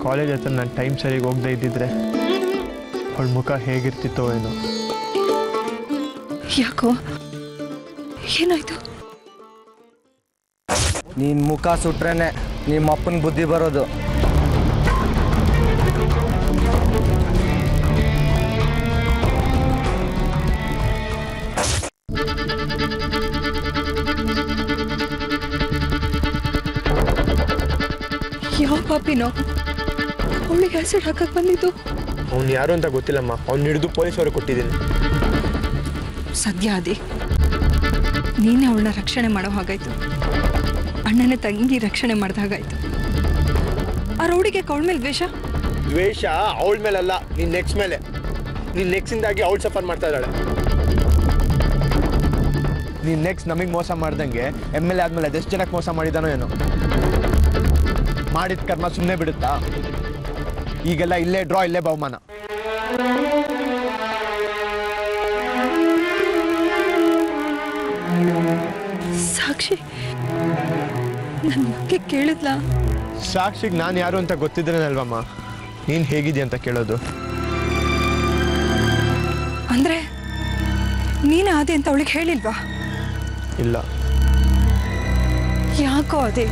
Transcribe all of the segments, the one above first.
College ಹತ್ರ ನಾನು time ಸರಿಗೆ ಹೋಗದೆ ಇದ್ದಿದ್ರೆ ಅವಳ ಮುಖ ಹೇಗಿರ್ತಿತ್ತೋ ಏನೋ. ಯಾಕೋ ಏನಾಯ್ತು? ನೀನ್ ಮುಖ ಸುಟ್ರೇನೆ ನಿಮ್ಮ ಅಪ್ಪನ ಬುದ್ಧಿ ಬರೋದು. ಯಾವ ಪಾಪಿನೋ ಅವಳಿಗೆ ಆಸಿಡ್ ಹಾಕಕ್ ಬಂದಿದ್ದು? ಅವ್ನು ಯಾರು ಅಂತ ಗೊತ್ತಿಲ್ಲಮ್ಮ. ಅವ್ನು ಹಿಡಿದು ಪೊಲೀಸವ್ರಿಗೆ ಕೊಟ್ಟಿದ್ದೀನಿ. ಸದ್ಯ ಅದೇ ನೀನೇ ಅವಳನ್ನ ರಕ್ಷಣೆ ಮಾಡೋ ಹಾಗಾಯ್ತು. ಅಣ್ಣನ ತಂಗಿ ರಕ್ಷಣೆ ಮಾಡ್ದ ಹಾಗಾಯ್ತು. ಆ ರೌಡಿಗೆ ಅವಳ ಮೇಲೆ ದ್ವೇಷ? ದ್ವೇಷ ಅವಳ ಮೇಲಲ್ಲ, ನಿನ್ನ ನೆಕ್ಸ್ಟ್ ಮೇಲೆ. ನಿನ್ನ ನೆಕ್ಸ್ಟಿಂದಾಗಿ ಅವಳು ಸಫರ್ ಮಾಡ್ತಾ ಇದ್ದಾಳೆ. ನೀನು ನೆಕ್ಸ್ಟ್ ನಮಗೆ ಮೋಸ ಮಾಡ್ದಂಗೆ MLA ಆದ್ಮೇಲೆ ಅದೆಷ್ಟು ಜನಕ್ಕೆ ಮೋಸ ಮಾಡಿದಾನೋ ಏನೋ. ಮಾಡಿದ ಕರ್ಮ ಸುಮ್ಮನೆ ಬಿಡುತ್ತಾ? ಈಗೆಲ್ಲ ಇಲ್ಲೇ ಡ್ರಾ, ಇಲ್ಲೇ ಬಹುಮಾನ. ಸಾಕ್ಷಿ ನನ್ನ ಬಗ್ಗೆ ಕೇಳಿದ್ಲಾ? ಸಾಕ್ಷಿಗೆ ನಾನು ಯಾರು ಅಂತ ಗೊತ್ತಿದ್ರೇನಲ್ವಮ್ಮ ನೀನು ಹೇಗಿದೆಯಾ ಅಂತ ಕೇಳೋದು. ಅಂದ್ರೆ ನೀನೇ ಅದೇ ಅಂತ ಅವಳಿಗೆ ಹೇಳಿಲ್ವಾ? ಇಲ್ಲ. ಯಾಕೋ ಅದೇ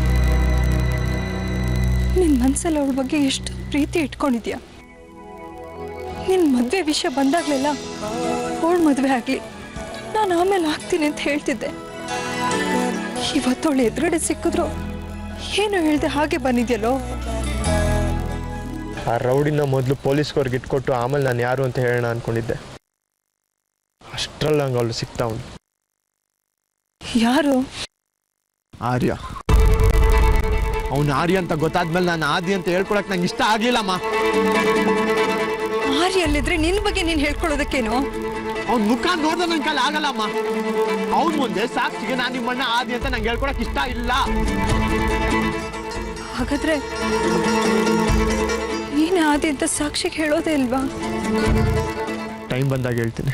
ನಿನ್ನ ಮನಸ್ಸಲ್ಲಿ ಅವಳ ಬಗ್ಗೆ ಎಷ್ಟು ಪ್ರೀತಿ ಇಟ್ಕೊಂಡಿದ್ಯಾ? ನಿನ್ನ ಮದುವೆ ವಿಷಯ ಬಂದಾಗ್ಲೆಲ್ಲ ಅವಳ ಮದುವೆ ಆಗಲಿ, ನಾನು ಆಮೇಲೆ ಆಗ್ತೀನಿ ಅಂತ ಹೇಳ್ತಿದ್ದೆ. ಇವತ್ತವಳು ಎದುರುಗಡೆ ಸಿಕ್ಕಿದ್ರು ಏನು ಹೇಳ್ದೆ ಹಾಗೆ ಬಂದಿದ್ಯಲ್ಲೋ. ಆ ರೌಡಿನ ಮೊದಲು ಪೊಲೀಸ್ಗವ್ರಿಗೆ ಇಟ್ಕೊಟ್ಟು ಆಮೇಲೆ ನಾನು ಯಾರು ಅಂತ ಹೇಳೋಣ ಅನ್ಕೊಂಡಿದ್ದೆ. ಅಷ್ಟರಲ್ಲಿ ನಂಗೆ ಅವಳು ಸಿಕ್ತಾವನು. ಯಾರು? ಆರ್ಯ. ಅವನು ಆರ್ಯ ಅಂತ ಗೊತ್ತಾದ್ಮೇಲೆ ನಾನು ಆದಿ ಅಂತ ಹೇಳ್ಕೊಳಕ್ ನಂಗೆ ಇಷ್ಟ ಆಗ್ಲಿಲ್ಲಮ್ಮ. ಆರ್ಯಲ್ಲಿದ್ರೆ ನಿನ್ನ ಬಗ್ಗೆ ನೀನು ಹೇಳ್ಕೊಳ್ಳೋದಕ್ಕೇನು? ಅವ್ನ ಮುಖ ನೋಡಿದ್ರೆ ನನ್ನ ಕೈಲಿ ಆಗಲ್ಲಮ್ಮ. ಅವನ ಮುಂದೆ ಸಾಕ್ಷಿಗೆ ನಾನು ನಿಮ್ಮಣ್ಣ ಆದಿ ಅಂತ ನಂಗೆ ಹೇಳ್ಕೊಳಕ್ ಇಷ್ಟ ಇಲ್ಲ. ಹಾಗಾದ್ರೆ ನೀನೇ ಆದಿ ಅಂತ ಸಾಕ್ಷಿಗೆ ಹೇಳೋದೇ ಇಲ್ವಾ? ಟೈಮ್ ಬಂದಾಗ ಹೇಳ್ತೀನಿ.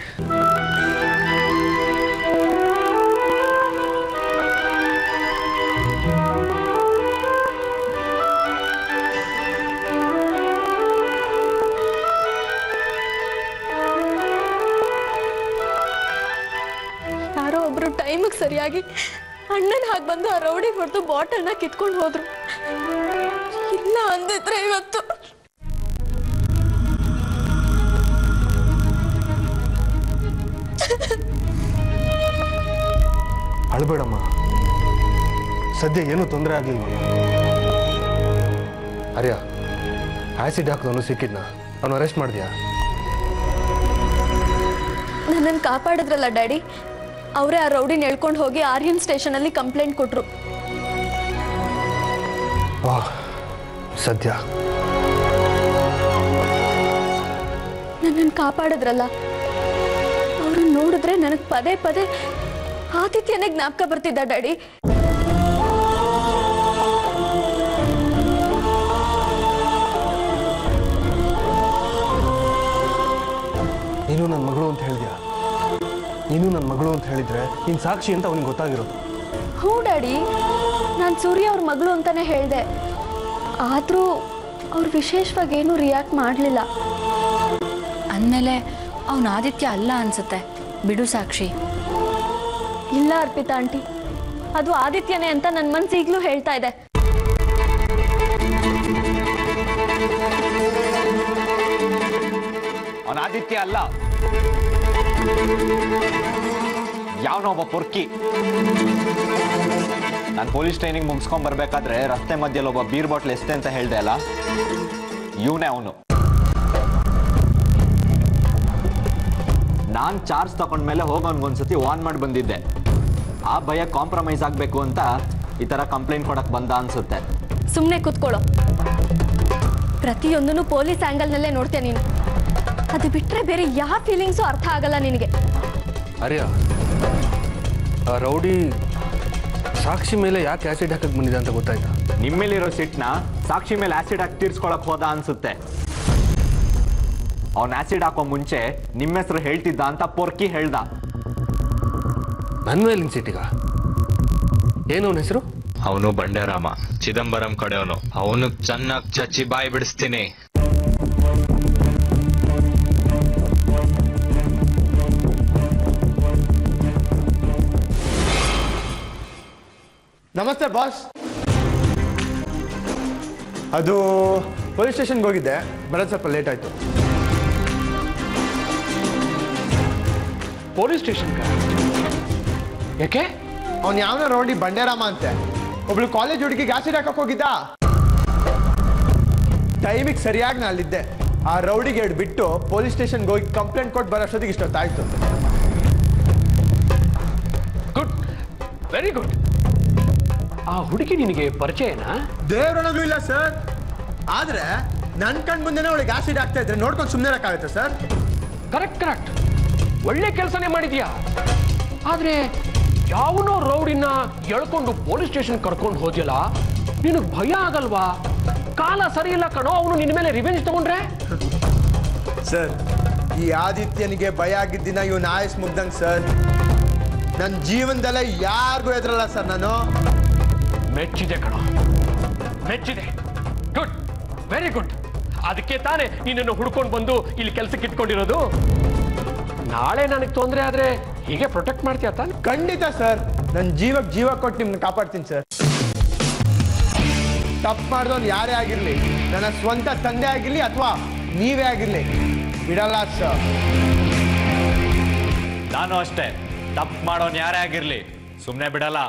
ಒಬ್ರು ಟೈಮಿಗೆ ಸರಿಯಾಗಿ ಅಣ್ಣನ ಹಾಗೆ ಬಂದು ಆ ರೌಡಿ ಹೊಡೆದು ಬಾಟಲ್ನ ಕಿತ್ಕೊಂಡು ಹೋದ್ರು. ಇಲ್ಲ ಅಂದಿದ್ರೆ ಇವತ್ತು ಅಳಬೇಡಮ್ಮ, ಸದ್ಯ ಏನೂ ತೊಂದರೆ ಆಗ್ಲಿಲ್ವಲ್ಲ. ಆರ್ಯ, ಆಸಿಡ್ ಹಾಕಿದವನು ಸಿಕ್ಕಿದ್ನ? ಅವನು ಅರೆಸ್ಟ್ ಮಾಡಿದ್ಯಾ? ನನ್ನನ್ನು ಕಾಪಾಡಿದ್ರಲ್ಲ ಡ್ಯಾಡಿ, ಅವರೇ ಆ ರೌಡಿನ ಎಳ್ಕೊಂಡು ಹೋಗಿ ಆರ್ಯನ್ ಸ್ಟೇಷನಲ್ಲಿ ಕಂಪ್ಲೇಂಟ್ ಕೊಟ್ರು. ವಾಹ್, ಸದ್ಯ ನನ್ನನ್ನು ಕಾಪಾಡಿದ್ರಲ್ಲ, ಅವ್ರನ್ನ ನೋಡಿದ್ರೆ ನನಗೆ ಪದೇ ಪದೇ ಆದಿತ್ಯನೇ ಜ್ಞಾಪಕ ಬರ್ತಿದ್ದ ಡ್ಯಾಡಿ. ನೀನು ನನ್ನ ಮಗಳು ಅಂತ ಹೇಳಿದ್ಯಾ? ನೀನು ನನ್ನ ಮಗಳು ಅಂತ ಹೇಳಿದ್ರೆ ನೀನು ಸಾಕ್ಷಿ ಅಂತ ಅವನಿಗೆ ಗೊತ್ತಾಗಿರೋದು. ಹ್ಞೂ ಡ್ಯಾಡಿ, ನಾನು ಸೂರ್ಯ ಅವ್ರ ಮಗಳು ಅಂತಾನೆ ಹೇಳಿದೆ. ಆದರೂ ಅವ್ರು ವಿಶೇಷವಾಗಿ ಏನೂ ರಿಯಾಕ್ಟ್ ಮಾಡಲಿಲ್ಲ. ಅಂದಮೇಲೆ ಅವನು ಆದಿತ್ಯ ಅಲ್ಲ ಅನ್ಸುತ್ತೆ. ಬಿಡು ಸಾಕ್ಷಿ. ಇಲ್ಲ ಅರ್ಪಿತಾ ಆಂಟಿ, ಅದು ಆದಿತ್ಯನೇ ಅಂತ ನನ್ನ ಮನಸ್ಸು ಈಗಲೂ ಹೇಳ್ತಾ ಇದೆ. ಅವನ ಆದಿತ್ಯ ಅಲ್ಲ, ಯಾವನೋ ಒಬ್ಬ ಪೊರ್ಕಿ. ನಾನು ಪೊಲೀಸ್ ಟ್ರೈನಿಂಗ್ ಮುಗಿಸ್ಕೊಂಡ್ ಬರ್ಬೇಕಾದ್ರೆ ರಸ್ತೆ ಮಧ್ಯದಲ್ಲಿ ಒಬ್ಬ ಬೀರ್ ಬಾಟ್ಲ್ ಎಷ್ಟೇ ಅಂತ ಹೇಳ್ದೆ ಅಲ್ಲ, ಇವನೇ ಅವನು. ನಾನು ಚಾರ್ಜ್ ತಗೊಂಡ್ಮೇಲೆ ಹೋಗೋನ್ಗೊಂದ್ಸತಿ ವಾರ್ನ್ ಮಾಡಿ ಬಂದಿದ್ದೆ. ಆ ಭಯ ಕಾಂಪ್ರಮೈಸ್ ಆಗಬೇಕು ಅಂತ ಈ ಥರ ಕಂಪ್ಲೇಂಟ್ ಕೊಡಕ್ಕೆ ಬಂದ ಅನ್ಸುತ್ತೆ. ಸುಮ್ಮನೆ ಕೂತ್ಕೊಳ್ಳೋ. ಪ್ರತಿಯೊಂದನ್ನು ಪೊಲೀಸ್ ಆ್ಯಂಗಲ್ನಲ್ಲೇ ನೋಡ್ತೀಯ ನೀನು. ಅದು ಬಿಟ್ಟರೆ ಬೇರೆ ಯಾವ ಫೀಲಿಂಗ್ಸು ಅರ್ಥ ಆಗಲ್ಲ ನಿನಗೆ. ಆರ್ಯ, ಆ ರೌಡಿ ಸಾಕ್ಷಿ ಮೇಲೆ ಯಾಕೆ ಆಸಿಡ್ ಹಾಕಕ್ಕೆ ಬಂದಿದೆ ಅಂತ ಗೊತ್ತಾಯ್ತಾ? ನಿಮ್ಮೇಲಿರೋ ಸಿಟ್ನ ಸಾಕ್ಷಿ ಮೇಲೆ ಆಸಿಡ್ ಹಾಕಿ ತೀರ್ಸ್ಕೊಳಕ್ ಹೋದ ಅನ್ಸುತ್ತೆ. ಅವನ್ ಆಸಿಡ್ ಹಾಕೋ ಮುಂಚೆ ನಿಮ್ಮ ಹೆಸರು ಹೇಳ್ತಿದ್ದ ಅಂತ ಪೊರ್ಕಿ ಹೇಳ್ದ. ನನ್ನ ಮೇಲಿನ ಸಿಟ್ಟಿಗ? ಏನು ಅವನ ಹೆಸರು? ಅವನು ಬಂಡೆರಾಮ ಚಿದಂಬರಂ ಕಡೆಯವನು. ಅವನು ಚೆನ್ನಾಗಿ ಚಚ್ಚಿ ಬಾಯಿ ಬಿಡಿಸ್ತೀನಿ. ನಮಸ್ತೆ ಬಾಸ್. ಅದು ಪೊಲೀಸ್ ಸ್ಟೇಷನ್ಗೆ ಹೋಗಿದ್ದೆ, ಬರೋದು ಸ್ವಲ್ಪ ಲೇಟ್ ಆಯಿತು. ಪೊಲೀಸ್ ಸ್ಟೇಷನ್ ಯಾಕೆ? ಅವ್ನು ಯಾವನ ರೌಡಿ ಬಂಡೆರಾಮ ಅಂತೆ, ಒಬ್ಳು ಕಾಲೇಜ್ ಹುಡುಗಿಗೆ ಆಸಿಡ್ ಹಾಕಕ್ಕೆ ಹೋಗಿದ್ದ. ಟೈಮಿಗೆ ಸರಿಯಾಗಿ ನಾ ಅಲ್ಲಿದ್ದೆ. ಆ ರೌಡಿಗೆ ಎರಡು ಬಿಟ್ಟು ಪೊಲೀಸ್ ಸ್ಟೇಷನ್ಗೆ ಹೋಗಿ ಕಂಪ್ಲೇಂಟ್ ಕೊಟ್ಟು ಬರೋಷ್ಟೊತ್ತಿಗೆ ಇಷ್ಟೊತ್ತಾಯ್ತು. Good, very good. ಆ ಹುಡುಗಿ ನಿನಗೆ ಪರಿಚಯನಾ? ದೇವ್ರೊಳಗೂ ಇಲ್ಲ ಸರ್, ಆದ್ರೆ ನನ್ನ ಕಣ್ ಮುಂದೆನೇ ಅವಳಿಗೆ ಆಸಿಡ್ ಆಗ್ತಾ ಇದ್ರೆ ನೋಡ್ಕೊಂಡು ಸುಮ್ಮನೆ ಇರಕ್ಕಾಗತ್ತೆ ಸರ್? ಕರೆಕ್ಟ್ ಕರೆಕ್ಟ್, ಒಳ್ಳೆ ಕೆಲಸನೇ ಮಾಡಿದ್ಯಾ. ಆದ್ರೆ ಯಾವನೋ ರೌಡಿನ ಎಳ್ಕೊಂಡು ಪೊಲೀಸ್ ಸ್ಟೇಷನ್ ಕರ್ಕೊಂಡು ಹೋದ್ಯಲ್ಲ, ನಿನಗೆ ಭಯ ಆಗಲ್ವಾ? ಕಾಲ ಸರಿ ಇಲ್ಲ ಕಣೋ, ಅವನು ನಿನ್ನ ಮೇಲೆ ರಿವೆಂಜ್ ತಗೊಂಡ್ರೆ? ಸರ್, ಈ ಆದಿತ್ಯನಿಗೆ ಭಯ ಆಗಿದ್ದಿನ ಇವನು ಆಯಸ್ ಮುಗ್ದಂಗೆ ಸರ್. ನನ್ನ ಜೀವನದಲ್ಲೇ ಯಾರಿಗೂ ಎದುರಲ್ಲ ಸರ್ ನಾನು. ಮೆಚ್ಚಿದೆ ಕಣೋ, ಮೆಚ್ಚಿದೆ. Good, very good. ಅದಕ್ಕೆ ತಾನೇ ನಿನ್ನನ್ನು ಹುಡ್ಕೊಂಡು ಬಂದು ಇಲ್ಲಿ ಕೆಲಸಕ್ಕೆ ಇಟ್ಕೊಂಡಿರೋದು. ನಾಳೆ ನನಗೆ ತೊಂದರೆ ಆದ್ರೆ ಹೀಗೆ ಪ್ರೊಟೆಕ್ಟ್ ಮಾಡ್ತೀಯ ತಾನೆ? ಖಂಡಿತ ಸರ್, ನನ್ನ ಜೀವಕ್ಕೆ ಜೀವ ಕೊಟ್ಟು ನಿಮ್ಮನ್ನ ಕಾಪಾಡ್ತೀನಿ ಸರ್. ತಪ್ಪು ಮಾಡಿದವನು ಯಾರೇ ಆಗಿರಲಿ, ನನ್ನ ಸ್ವಂತ ತಂದೆ ಆಗಿರಲಿ ಅಥವಾ ನೀವೇ ಆಗಿರಲಿ, ಬಿಡಲ್ಲ ಸರ್. ನಾನು ಅಷ್ಟೇ, ತಪ್ಪು ಮಾಡೋನ್ ಯಾರೇ ಆಗಿರ್ಲಿ ಸುಮ್ಮನೆ ಬಿಡಲ್ಲ.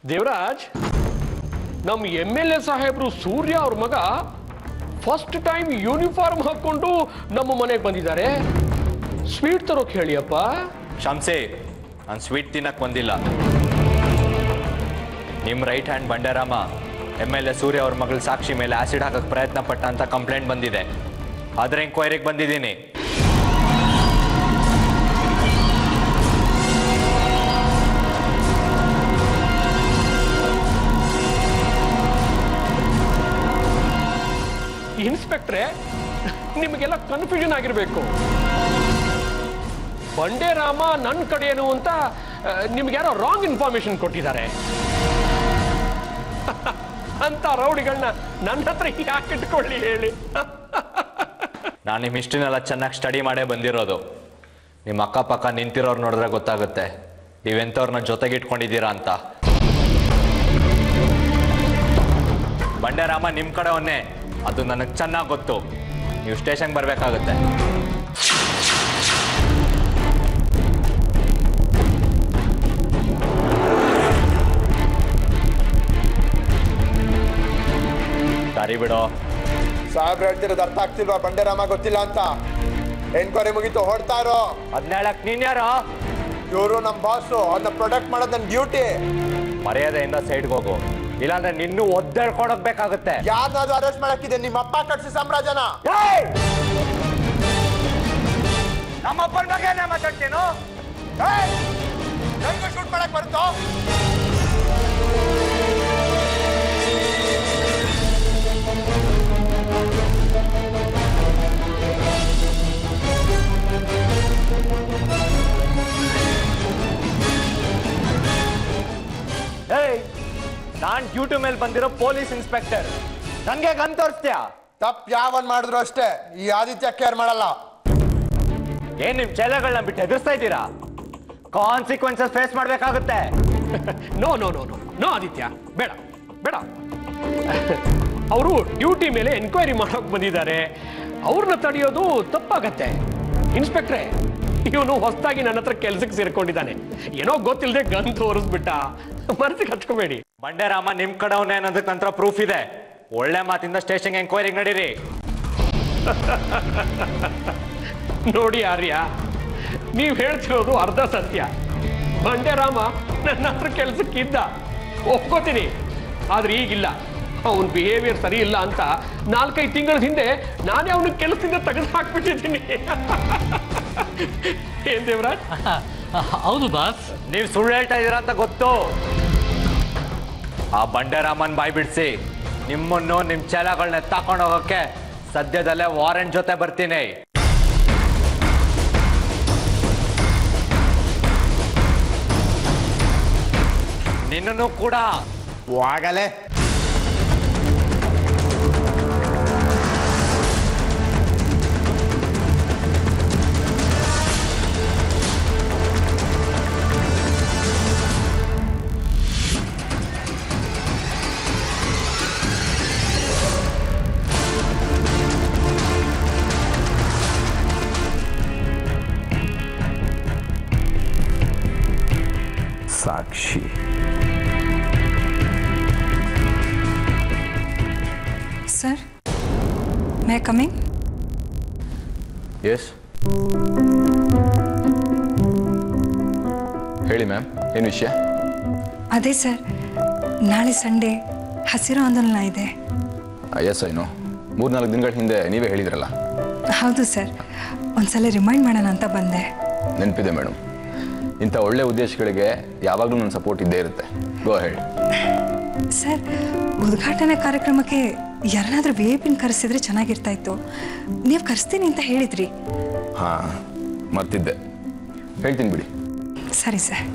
ದೇವರಾಜ್, ನಮ್ಮ MLA ಸಾಹೇಬ್ರು ಸೂರ್ಯ ಅವ್ರ ಮಗ ಫಸ್ಟ್ ಟೈಮ್ ಯೂನಿಫಾರ್ಮ್ ಹಾಕೊಂಡು ನಮ್ಮ ಮನೆಗೆ ಬಂದಿದ್ದಾರೆ. ಸ್ವೀಟ್ ತರೋಕ್ ಹೇಳಿಯಪ್ಪ. ಶಂಸೆ, ನಾನು ಸ್ವೀಟ್ ತಿನ್ನಕ್ ಬಂದಿಲ್ಲ. ನಿಮ್ಮ ರೈಟ್ ಹ್ಯಾಂಡ್ ಬಂಡೆರಾಮ MLA ಸೂರ್ಯ ಅವ್ರ ಮಗಳು ಸಾಕ್ಷಿ ಮೇಲೆ ಆಸಿಡ್ ಹಾಕಕ್ಕೆ ಪ್ರಯತ್ನ ಪಟ್ಟ ಅಂತ ಕಂಪ್ಲೇಂಟ್ ಬಂದಿದೆ. ಅದ್ರ ಎಂಕ್ವೈರಿಗೆ ಬಂದಿದ್ದೀನಿ. ಇನ್ಸ್ಪೆಕ್ಟ್ರೆ, ನಿಮಗೆಲ್ಲ ಕನ್ಫ್ಯೂಷನ್ ಆಗಿರ್ಬೇಕು. ಬಂಡೆರಾಮ ನನ್ನ ಕಡೆಯೇನು ಅಂತ ನಿಮ್ಗೆ ಯಾರೋ ರಾಂಗ್ ಇನ್ಫಾರ್ಮೇಶನ್ ಕೊಟ್ಟಿದ್ದಾರೆ. ಅಂತ ರೌಡಿಗಳನ್ನ ನನ್ನ ಹತ್ರ ಯಾಕೆ ಇಟ್ಕೊಳ್ಳಿ ಹೇಳಿ? ನಾನು ನಿಮ್ಮ ಹಿಸ್ಟ್ರಿನೆಲ್ಲ ಚೆನ್ನಾಗಿ ಸ್ಟಡಿ ಮಾಡೇ ಬಂದಿರೋದು. ನಿಮ್ಮ ಅಕ್ಕಪಕ್ಕ ನಿಂತಿರೋರು ನೋಡಿದ್ರೆ ಗೊತ್ತಾಗುತ್ತೆ ನೀವೆಂಥವ್ರನ್ನ ಜೊತೆಗೆ ಇಟ್ಕೊಂಡಿದ್ದೀರಾ ಅಂತ. ಬಂಡೆರಾಮ ನಿಮ್ಮ ಕಡೆವನ್ನೇ, ಅದು ನನಗೆ ಚೆನ್ನಾಗಿ ಗೊತ್ತು. ನೀವು ಸ್ಟೇಷನ್ಗೆ ಬರಬೇಕಾಗುತ್ತೆ. ಸರಿ ಬಿಡೋ. ಸಾಹೇಬ್ರು ಹೇಳ್ತಿರೋದು ಅರ್ಥ ಆಗ್ತಿಲ್ವಾ? ಬಂಡೆರಾಮ ಗೊತ್ತಿಲ್ಲ ಅಂತ. ಎನ್ಕ್ವೈರಿ ಮುಗೀತು, ಹೊಡ್ತಾ ಇರೋ. ಅದನ್ನ ಹೇಳಕ್ ನೀನ್ ಯಾರೋ? ಇವರು ನಮ್ಮ ಬಾಸು, ಅದನ್ನ ಪ್ರೊಟೆಕ್ಟ್ ಮಾಡೋದು ನನ್ನ ಡ್ಯೂಟಿ. ಮರ್ಯಾದೆಯಿಂದ ಸೈಡ್ಗೆ ಹೋಗು, ಇಲ್ಲಾಂದ್ರೆ ನಿನ್ನೂ ಒದ್ದೇಳ್ಕೊಡೋಗ್ಬೇಕಾಗುತ್ತೆ. ಯಾರನ್ನಾದ್ರೂ ಅರೆಸ್ಟ್ ಮಾಡಕ್ಕಿದೆ ನಿಮ್ಮ ಅಪ್ಪ ಕಟ್ಸಿ ಸಾಮ್ರಾಜ್ಯನ. ನಮ್ಮಪ್ಪನ ಬಗ್ಗೆ ಮಾತಾಡ್ತೇನು? ನನಗೂ ಶೂಟ್ ಮಾಡಕ್ ಬರುತ್ತೋ? ನಾನ್ ಡ್ಯೂಟಿ ಮೇಲೆ ಬಂದಿರೋ ಪೊಲೀಸ್ ಇನ್ಸ್ಪೆಕ್ಟರ್, ನಂಗೆ ಗನ್ ತೋರಿಸ್ತೀಯಾ? ತಪ್ಪು ಯಾವನ್ ಮಾಡಿದ್ರು ಅಷ್ಟೇ, ಈ ಆದಿತ್ಯ ಕೇರ್ ಮಾಡಲ್ಲ. ಏನ್ ನಿಮ್ ಚೇಲೆಗಳನ್ನ ಬಿಟ್ಟು ಎದುರಿಸ್ತಾ ಇದ್ದೀರಾ? ಕಾನ್ಸಿಕ್ವೆನ್ಸಸ್ ಫೇಸ್ ಮಾಡ್ಬೇಕಾಗುತ್ತೆ. No no no no no Aditya, ಬೇಡ ಬೇಡ. ಅವರು ಡ್ಯೂಟಿ ಮೇಲೆ ಎನ್ಕ್ವೈರಿ ಮಾಡೋಕೆ ಬಂದಿದ್ದಾರೆ, ಅವ್ರನ್ನ ತಡೆಯೋದು ತಪ್ಪಾಗತ್ತೆ. ಇನ್ಸ್ಪೆಕ್ಟ್ರೆ, ಇವನು ಹೊಸದಾಗಿ ನನ್ನ ಹತ್ರ ಕೆಲ್ಸಕ್ಕೆ ಸೇರ್ಕೊಂಡಿದ್ದಾನೆ, ಏನೋ ಗೊತ್ತಿಲ್ಲದೆ ಗನ್ ತೋರಿಸ್ಬಿಟ್ಟ, ಮನಸ್ಸಿಗೆ ಹಚ್ಕೋಬೇಡಿ. ಬಂಡೆರಾಮ ನಿಮ್ ಕಡೆವನ್ನೇ ಅನ್ನೋದಕ್ಕೆ ನಂತರ ಪ್ರೂಫ್ ಇದೆ. ಒಳ್ಳೆ ಮಾತಿಂದ ಸ್ಟೇಷನ್ ಎಂಕ್ವೈರಿಗೆ ನಡೀರಿ. ನೋಡಿ ಆರ್ಯ, ನೀವು ಹೇಳ್ತಿರೋದು ಅರ್ಧ ಸತ್ಯ. ಬಂಡೆರಾಮ ನನ್ನ ಹತ್ರ ಕೆಲ್ಸಕ್ಕಿದ್ದ, ಒಪ್ಕೋತೀನಿ. ಆದ್ರೆ ಈಗಿಲ್ಲ. ಅವನ ಬಿಹೇವಿಯರ್ ಸರಿ ಇಲ್ಲ ಅಂತ 4-5 ತಿಂಗಳ ಹಿಂದೆ ನಾನೇ ಅವನ ಕೆಲಸದಿಂದ ತೆಗೆದು ಹಾಕ್ಬಿಟ್ಟಿದ್ದೀನಿ. ಏನ್ ದೇವರಾಜ್? ಹೌದು ಬಾಸ್. ನೀವು ಸುಳ್ಳು ಹೇಳ್ತಾ ಇದ್ದೀರಾ ಅಂತ ಗೊತ್ತು. ಆ ಬಂಡೆರಾಮನ್ ಬಾಯ್ ಬಿಡಿಸಿ ನಿಮ್ಮನ್ನು ನಿಮ್ಮ ಚೇಲಗಳನ್ನ ತಕೊಂಡು ಹೋಗೋಕ್ಕೆ ಸದ್ಯದಲ್ಲೇ ವಾರೆಂಟ್ ಜೊತೆ ಬರ್ತೀನಿ. ನಿನ್ನನ್ನು ಕೂಡ. ಹೋಗಲೇ. ಸಾಕ್ಷಿ. Sir, may coming? ಎಸ್, ಹೇಳಿ ಮ್ಯಾಮ್, ಏನು ವಿಷಯ? ಅದೇ ಸರ್, ನಾಳೆ ಸಂಡೇ ಹಸಿರು ಆಂದೋಲನ ಇದೆ. ಎಸ್ ಐನು, 3-4 ದಿನಗಳ ಹಿಂದೆ ನೀವೇ ಹೇಳಿದ್ರಲ್ಲ. ಹೌದು ಸರ್, ಒಂದ್ಸಲ ರಿಮೈಂಡ್ ಮಾಡೋಣ ಅಂತ ಬಂದೆ. ನೆನಪಿದೆ ಮೇಡಮ್. ಇಂಥ ಒಳ್ಳೆ ಉದ್ದೇಶಗಳಿಗೆ ಯಾವಾಗಲೂ ನನ್ನ ಸಪೋರ್ಟ್ ಇದ್ದೇ ಇರುತ್ತೆ. ಗೋ ಹೆಡ್. ಸರ್, ಉದ್ಘಾಟನಾ ಕಾರ್ಯಕ್ರಮಕ್ಕೆ ಯಾರನ್ನಾದ್ರೂ VIP ಕರೆಸಿದ್ರೆ ಚೆನ್ನಾಗಿರ್ತಾ ಇತ್ತು. ನೀವು ಕರೆಸ್ತೀನಿ ಅಂತ ಹೇಳಿದ್ರಿ. ಹಾಂ, ಮರ್ತಿದ್ದೆ. ಹೇಳ್ತೀನಿ ಬಿಡಿ. ಸರಿ sir.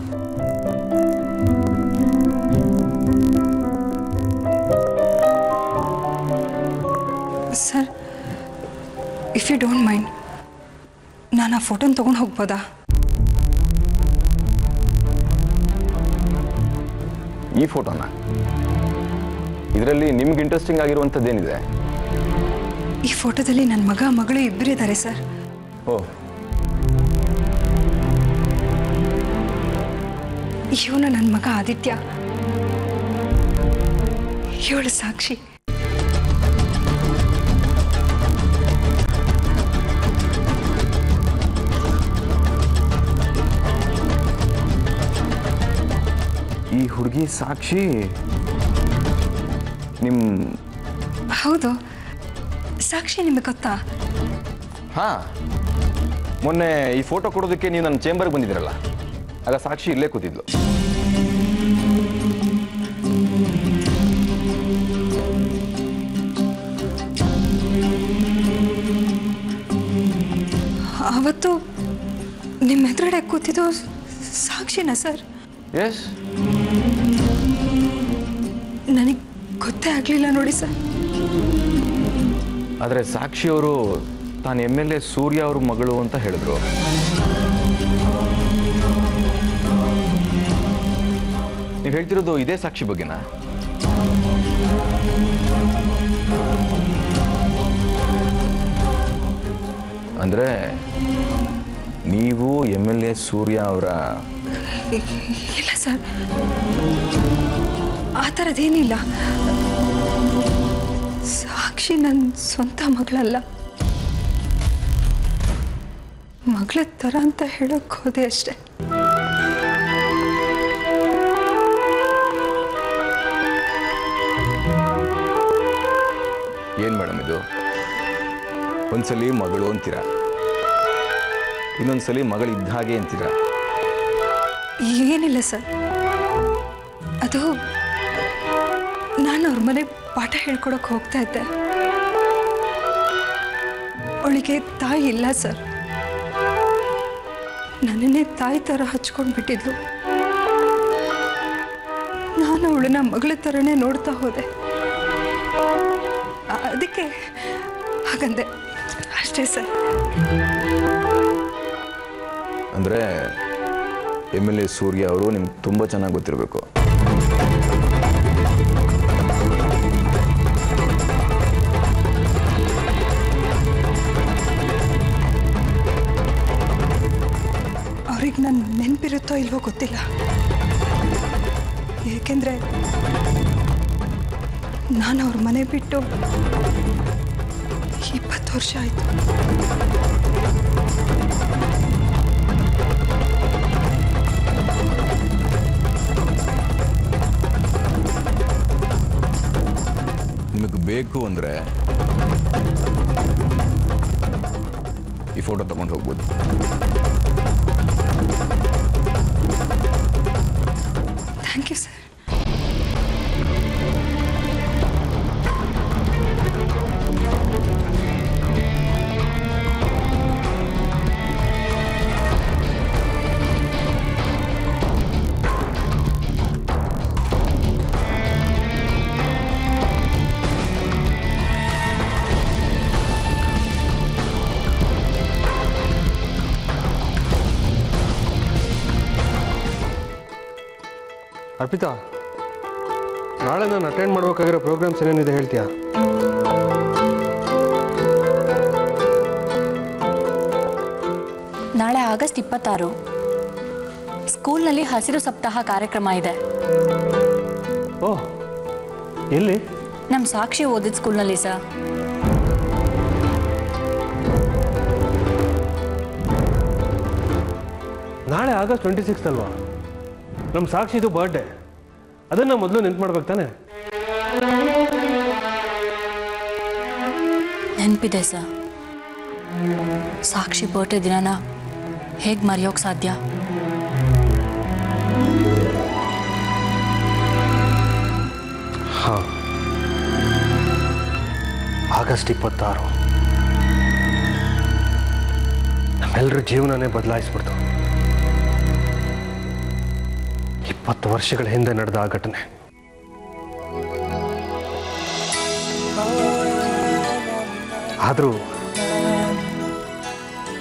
Sir, if you don't mind, ನಾನು ಆ ಫೋಟೋನ ತೊಗೊಂಡು ಹೋಗ್ಬೋದಾ? ಈ ಫೋಟೋನ? ಇದರಲ್ಲಿ ನಿಮ್ಗೆ ಇಂಟ್ರೆಸ್ಟಿಂಗ್ ಆಗಿರುವಂಥದ್ದೇನಿದೆ? ಈ ಫೋಟೋದಲ್ಲಿ ನನ್ನ ಮಗ ಮಗಳು ಇಬ್ಬರು ಇದ್ದಾರೆ ಸರ್. ಓ, ಇವನು ನನ್ನ ಮಗ ಆದಿತ್ಯ, ಇವಳು ಸಾಕ್ಷಿ. ಈ ಹುಡುಗಿ ಸಾಕ್ಷಿ ಹೌದು, ಸಾಕ್ಷಿ ನಿಮಗೆ ಗೊತ್ತಾ? ಹಾಂ, ಮೊನ್ನೆ ಈ ಫೋಟೋ ಕೊಡೋದಕ್ಕೆ ನೀವು ನನ್ನ ಚೇಂಬರ್ಗೆ ಬಂದಿದ್ದೀರಲ್ಲ, ಆಗ ಸಾಕ್ಷಿ ಇಲ್ಲೇ ಕೂತಿದ್ಲು. ಅವತ್ತು ನಿಮ್ಮ ಎದುರುಗಡೆ ಕೂತಿದ್ದು ಸಾಕ್ಷಿನಾ ಸರ್? ಎಸ್, ನನಗೆ ಗೊತ್ತೇ ಆಗಲಿಲ್ಲ ನೋಡಿ ಸರ್. ಆದರೆ ಸಾಕ್ಷಿಯವರು ತಾನು MLA ಸೂರ್ಯ ಅವ್ರ ಮಗಳು ಅಂತ ಹೇಳಿದ್ರು. ನೀವು ಹೇಳ್ತಿರೋದು ಇದೇ ಸಾಕ್ಷಿ ಬಗ್ಗೆನಾ? ಅಂದರೆ ನೀವು MLA ಸೂರ್ಯ ಅವರ? ಇಲ್ಲ ಸರ್, ಆ ಥರದ್ದೇನಿಲ್ಲ. ಸಾಕ್ಷಿ ನನ್ನ ಸ್ವಂತ ಮಗಳಲ್ಲ, ಮಗಳ ಥರ ಅಂತ ಹೇಳೋಕೆ ಹೋದೆ ಅಷ್ಟೆ. ಏನು ಮೇಡಮ್ ಇದು? ಒಂದ್ಸಲಿ ಮಗಳು ಅಂತೀರ, ಇನ್ನೊಂದ್ಸಲಿ ಮಗಳಿದ್ದ ಹಾಗೆ ಅಂತೀರ. ಏನಿಲ್ಲ ಸರ್, ಅದು ನಾನು ಅವ್ರ ಮನೆ ಪಾಠ ಹೇಳ್ಕೊಡಕ್ಕೆ ಹೋಗ್ತಾ ಇದ್ದೆ. ಅವಳಿಗೆ ತಾಯಿ ಇಲ್ಲ ಸರ್, ನನ್ನನ್ನೇ ತಾಯಿ ಥರ ಹಚ್ಕೊಂಡು ಬಿಟ್ಟಿದ್ಲು. ನಾನು ಅವಳನ್ನ ಮಗಳ ಥರನೇ ನೋಡ್ತಾ ಹೋದೆ, ಅದಕ್ಕೆ ಹಾಗಂದೆ ಅಷ್ಟೇ ಸರ್. ಅಂದರೆ MLA ಸೂರ್ಯ ಅವರು ನಿಮ್ಗೆ ತುಂಬ ಚೆನ್ನಾಗಿ ಗೊತ್ತಿರಬೇಕು. ಅವ್ರಿಗೆ ನನ್ನ ನೆನಪಿರುತ್ತೋ ಇಲ್ವೋ ಗೊತ್ತಿಲ್ಲ, ಏಕೆಂದರೆ ನಾನು ಅವ್ರ ಮನೆ ಬಿಟ್ಟು 20 ವರ್ಷ ಆಯಿತು. ನಿಮಗೆ ಬೇಕು ಅಂದರೆ ಈ ಫೋಟೋ ತಗೊಂಡು ಹೋಗ್ಬೋದು. Thank you sir. ಅರ್ಪಿತಾ, ನಾಳೆ ನಾನು ಅಟೆಂಡ್ ಮಾಡ್ಬೇಕಾಗಿರೋ ಪ್ರೋಗ್ರಾಮ್ಸ್ ಏನೇನಿದೆ ಹೇಳ್ತೀಯಾ? ನಾಳೆ ಆಗಸ್ಟ್ 26 ಸ್ಕೂಲ್ನಲ್ಲಿ ಹಸಿರು ಸಪ್ತಾಹ ಕಾರ್ಯಕ್ರಮ ಇದೆ. ಓಹ್, ಎಲ್ಲಿ? ನಮ್ಮ ಸಾಕ್ಷಿ ಓದಿದ ಸ್ಕೂಲ್ನಲ್ಲಿ ಸರ್. ನಾಳೆ ಆಗಸ್ಟ್ 26 ಅಲ್ವಾ? ನಮ್ಮ ಸಾಕ್ಷಿದು ಬರ್ಡೇ. ಅದನ್ನು ಮೊದಲು ನೆನ್ಪು ಮಾಡ್ಬೇಕು ತಾನೆ? ನೆನಪಿದೆ ಸರ್. ಸಾಕ್ಷಿ ಬರ್ಡೇ ದಿನನ ಹೇಗೆ ಮರೆಯೋಕೆ ಸಾಧ್ಯ? ಹಾಂ, ಆಗಸ್ಟ್ 26 ನಮ್ಮೆಲ್ಲರ ಜೀವನನೇ ಬದಲಾಯಿಸ್ಬಿಡ್ತು. 20 ವರ್ಷಗಳ ಹಿಂದೆ ನಡೆದ ಆ ಘಟನೆ. ಆದರೂ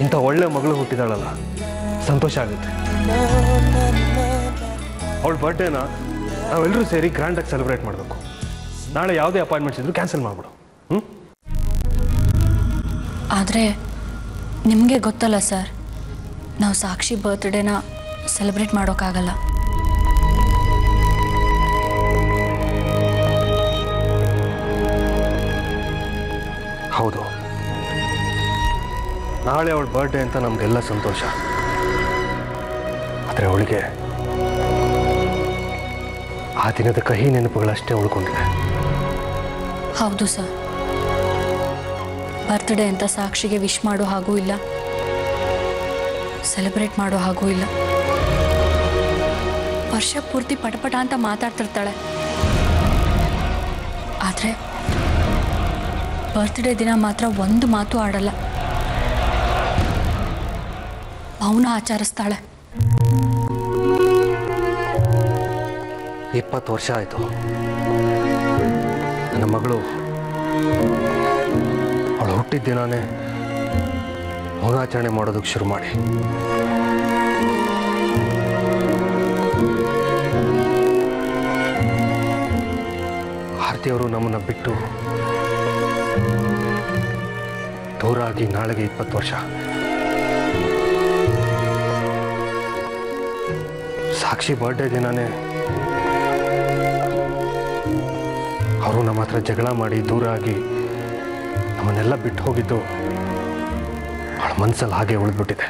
ಇಂಥ ಒಳ್ಳೆ ಮಗಳು ಹುಟ್ಟಿದಾಳಲ್ಲ, ಸಂತೋಷ ಆಗುತ್ತೆ. ಅವಳ ಬರ್ಡೇನ ನಾವೆಲ್ಲರೂ ಸೇರಿ ಗ್ರ್ಯಾಂಡಾಗಿ ಸೆಲೆಬ್ರೇಟ್ ಮಾಡಬೇಕು. ನಾಳೆ ಯಾವುದೇ ಅಪಾಯಿಂಟ್ಮೆಂಟ್ಸ್ ಇದ್ರೂ ಕ್ಯಾನ್ಸಲ್ ಮಾಡಿಬಿಡು. ಆದರೆ ನಿಮಗೆ ಗೊತ್ತಲ್ಲ ಸರ್, ನಾವು ಸಾಕ್ಷಿ ಬರ್ತ್ಡೇನ ಸೆಲೆಬ್ರೇಟ್ ಮಾಡೋಕ್ಕಾಗಲ್ಲ. ಹೌದು, ನಾಳೆ ಅವಳ ಬರ್ಡೇ ಅಂತ ನಮಗೆಲ್ಲ ಸಂತೋಷ. ಆದರೆ ಅವಳಿಗೆ ಆ ದಿನದ ಕಹಿ ನೆನಪುಗಳಷ್ಟೇ ಉಳ್ಕೊಂಡಿವೆ. ಹೌದು ಸರ್, ಬರ್ತ್ಡೇ ಅಂತ ಸಾಕ್ಷಿಗೆ ವಿಶ್ ಮಾಡೋ ಹಾಗೂ ಇಲ್ಲ, ಸೆಲೆಬ್ರೇಟ್ ಮಾಡೋ ಹಾಗೂ ಇಲ್ಲ. ವರ್ಷ ಪೂರ್ತಿ ಪಟಪಟ ಅಂತ ಮಾತಾಡ್ತಿರ್ತಾಳೆ. ಆದರೆ ಬರ್ತ್ಡೇ ದಿನ ಮಾತ್ರ ಒಂದು ಮಾತು ಆಡಲ್ಲ, ಮೌನ ಆಚರಿಸ್ತಾಳೆ. 20 ವರ್ಷ ಆಯಿತು ನನ್ನ ಮಗಳು ಅವಳು ಹುಟ್ಟಿದ ದಿನಾನೇ ಮೌನಾಚರಣೆ ಮಾಡೋದಕ್ಕೆ ಶುರು ಮಾಡಿ. ಆರತಿಯವರು ನಮ್ಮನ್ನು ಬಿಟ್ಟು ದೂರ ಆಗಿ ನಾಳೆಗೆ 20 ವರ್ಷ. ಸಾಕ್ಷಿ ಬರ್ಡೇ ದಿನಾನೇ ಅವರು ನಮ್ಮ ಹತ್ರ ಜಗಳ ಮಾಡಿ ದೂರ ಆಗಿ ನಮ್ಮನ್ನೆಲ್ಲ ಬಿಟ್ಟು ಹೋಗಿದ್ದು ಅವಳ ಮನಸ್ಸಲ್ಲಿ ಹಾಗೆ ಉಳಿದ್ಬಿಟ್ಟಿದೆ.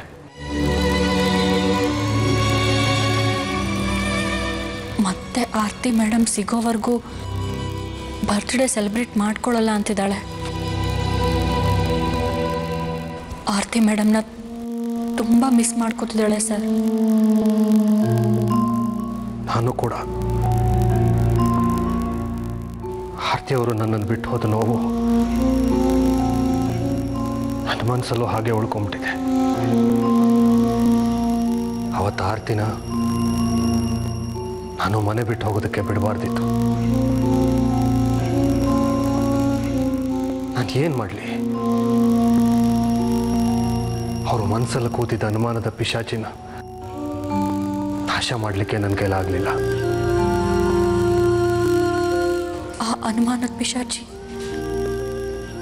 ಮತ್ತೆ ಆರತಿ ಮೇಡಮ್ ಸಿಗೋವರೆಗೂ ಬರ್ತ್ಡೇ ಸೆಲೆಬ್ರೇಟ್ ಮಾಡ್ಕೊಳ್ಳಲ್ಲ ಅಂತಿದ್ದಾಳೆ. ಆರತಿ ಮೇಡಮ್ನ ತುಂಬ ಮಿಸ್ ಮಾಡ್ಕೋತಿದ್ದಾಳೆ ಸರ್. ನಾನು ಕೂಡ. ಆರತಿಯವರು ನನ್ನನ್ನು ಬಿಟ್ಟು ಹೋದ ನೋವು ನನ್ನ ಮನಸ್ಸಲ್ಲೂ ಹಾಗೆ ಉಳ್ಕೊಂಬಿಟ್ಟಿದೆ. ಅವತ್ತು ಆರತಿನ ನಾನು ಮನೆ ಬಿಟ್ಟು ಹೋಗೋದಕ್ಕೆ ಬಿಡಬಾರ್ದಿತ್ತು. ನಾನು ಏನು ಮಾಡಲಿ? ಅವರು ಮನಸ್ಸಲ್ಲಿ ಕೂತಿದ್ದ ಅನುಮಾನದ ಪಿಶಾಚಿನ ನಾಶ ಮಾಡಲಿಕ್ಕೆ ನನ್ನ ಕೈಲಾಗಲಿಲ್ಲ. ಆ ಅನುಮಾನದ ಪಿಶಾಚಿ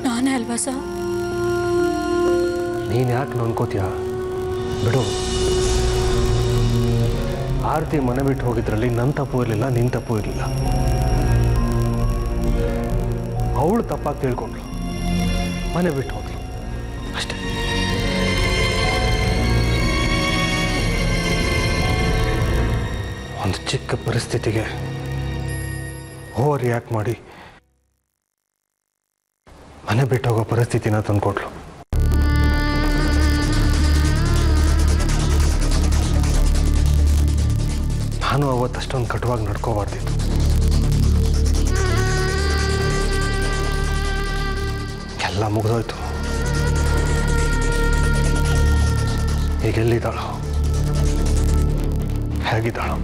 ನಾನೇ ಅಲ್ವಾ ಸರ್? ನೀನು ಯಾಕೆ ನೊಂದ್ಕೋತೀಯ? ಬಿಡು. ಆರತಿ ಮನೆ ಬಿಟ್ಟು ಹೋಗಿದ್ರಲ್ಲಿ ನನ್ನ ತಪ್ಪು ಇರಲಿಲ್ಲ, ನಿನ್ನ ತಪ್ಪು ಇರಲಿಲ್ಲ. ಅವಳು ತಪ್ಪಾಗಿ ತಿಳ್ಕೊಂಡ್ಳು, ಮನೆ ಬಿಟ್ಟು ಹೋದ್ಲು ಅಷ್ಟೇ. ಒಂದು ಚಿಕ್ಕ ಪರಿಸ್ಥಿತಿಗೆ ಓವರ್ ರಿಯಾಕ್ಟ್ ಮಾಡಿ ಮನೆ ಬಿಟ್ಟು ಹೋಗೋ ಪರಿಸ್ಥಿತಿನ ತಂದ್ಕೊಟ್ಲು. ನಾನು ಅವತ್ತು ಅಷ್ಟೊಂದು ಕಟುವಾಗಿ ನಡ್ಕೋಬಾರ್ದಿತ್ತು. ಎಲ್ಲ ಮುಗಿದೋಯ್ತು. ಈಗ ಎಲ್ಲಿದ್ದಾಳೋ, ಹೇಗಿದ್ದಾಳೋ?